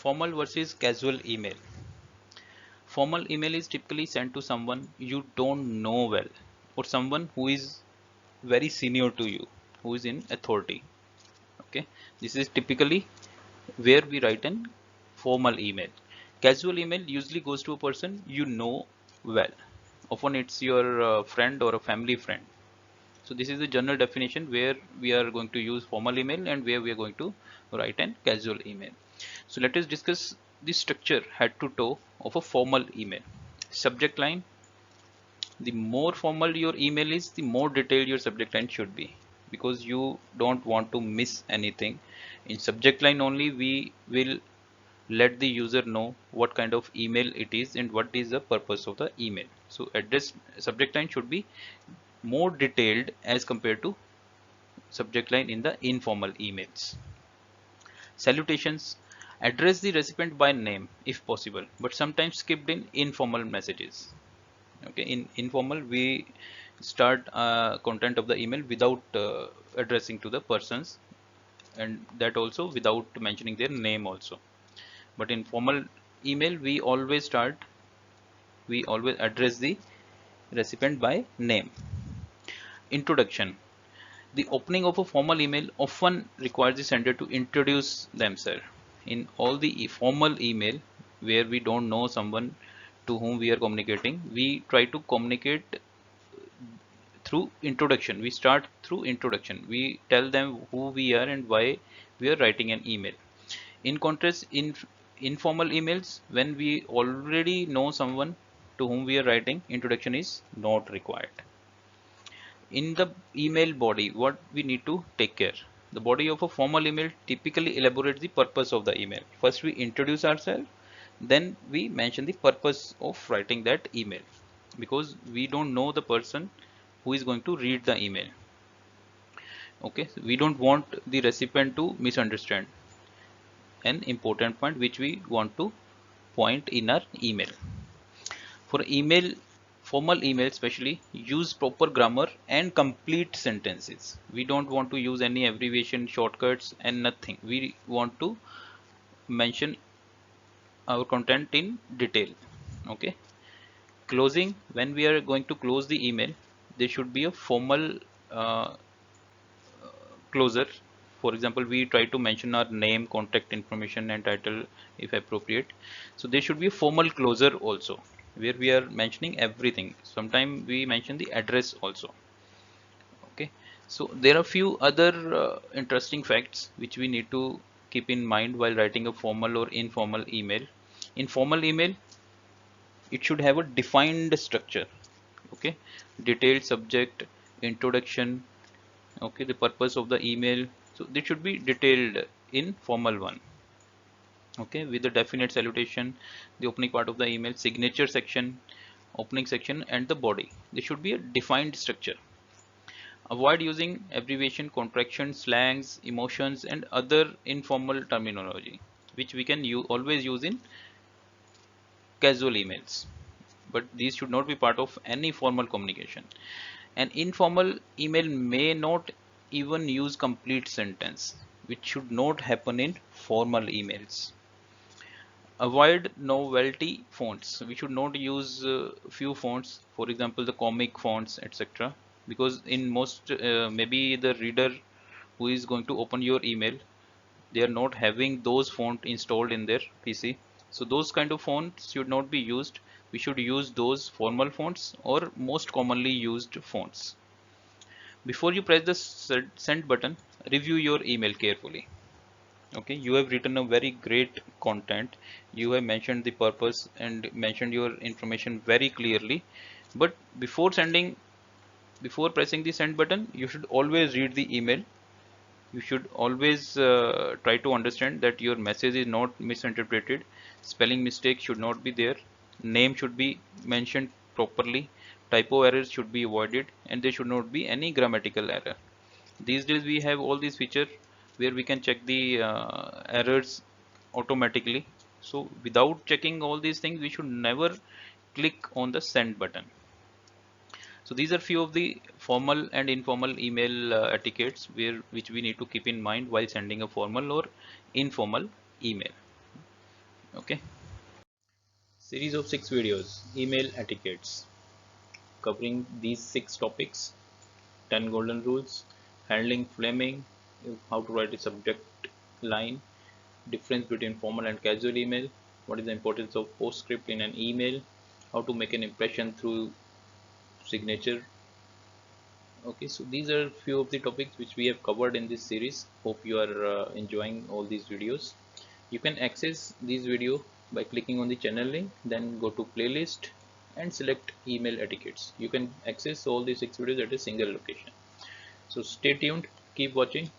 Formal versus casual email. Formal email is typically sent to someone you don't know well or someone who is very senior to you, who is in authority. Okay, this is typically where we write an formal email. Casual email usually goes to a person you know well. Often it's your friend or a family friend. So this is the general definition where we are going to use formal email and where we are going to write an casual email. So let us discuss the structure head to toe of a formal email. Subject line. The more formal your email is, the more detailed your subject line should be, because you don't want to miss anything. In subject line only we will let the user know what kind of email it is and what is the purpose of the email. So address subject line should be more detailed as compared to subject line in the informal emails. Salutations. Address the recipient by name if possible, but sometimes skipped in informal messages. Okay, in informal we start content of the email without addressing to the persons, and that also without mentioning their name also. But in formal email we always address the recipient by name. Introduction. The opening of a formal email often requires the sender to introduce themselves. In all the formal email where we don't know someone to whom we are communicating, we try to communicate through introduction. We start through introduction. We tell them who we are and why we are writing an email. In contrast, in informal emails, when we already know someone to whom we are writing, introduction is not required. In the email body, what we need to take care. The body of a formal email typically elaborates the purpose of the email. First we introduce ourselves, then we mention the purpose of writing that email, because we don't know the person who is going to read the email. Okay, so we don't want the recipient to misunderstand an important point which we want to point in our email. For email, formal email especially, use proper grammar and complete sentences. We don't want to use any abbreviation, shortcuts and nothing. We want to mention our content in detail. Okay. Closing, when we are going to close the email, there should be a formal uh, closer. For example, we try to mention our name, contact information and title if appropriate. So there should be a formal closer also where we are mentioning everything. Sometimes we mention the address also. Okay, so there are few other interesting facts which we need to keep in mind while writing a formal or informal email. In formal email, it should have a defined structure. Okay, detailed subject, introduction, okay, the purpose of the email. So this should be detailed in formal one. Okay, with the definite salutation, the opening part of the email, signature section, opening section and the body. There should be a defined structure. Avoid using abbreviation, contraction, slangs, emotions and other informal terminology which we can always use in casual emails, but these should not be part of any formal communication. An informal email may not even use complete sentence, which should not happen in formal emails. Avoid novelty fonts. We should not use few fonts, for example, the comic fonts, etc. Because in most, maybe the reader who is going to open your email, they are not having those font installed in their PC. So those kind of fonts should not be used. We should use those formal fonts or most commonly used fonts. Before you press the send button, review your email carefully. Okay, you have written a very great content. You have mentioned the purpose and mentioned your information very clearly. But before pressing the send button, you should always read the email. You should always try to understand that your message is not misinterpreted. Spelling mistake should not be there. Name should be mentioned properly. Typo errors should be avoided, and there should not be any grammatical error. These days we have all these features where we can check the errors automatically. So without checking all these things, we should never click on the send button. So these are few of the formal and informal email etiquettes which we need to keep in mind while sending a formal or informal email. Okay, series of 6 videos, email etiquettes, covering these 6 topics: 10 golden rules, handling flaming, how to write a subject line, difference between formal and casual email, what is the importance of postscript in an email, how to make an impression through signature. Okay, so these are few of the topics which we have covered in this series. Hope you are enjoying all these videos. You can access these video by clicking on the channel link, then go to playlist and select email etiquettes. You can access all these 6 videos at a single location. So stay tuned, keep watching.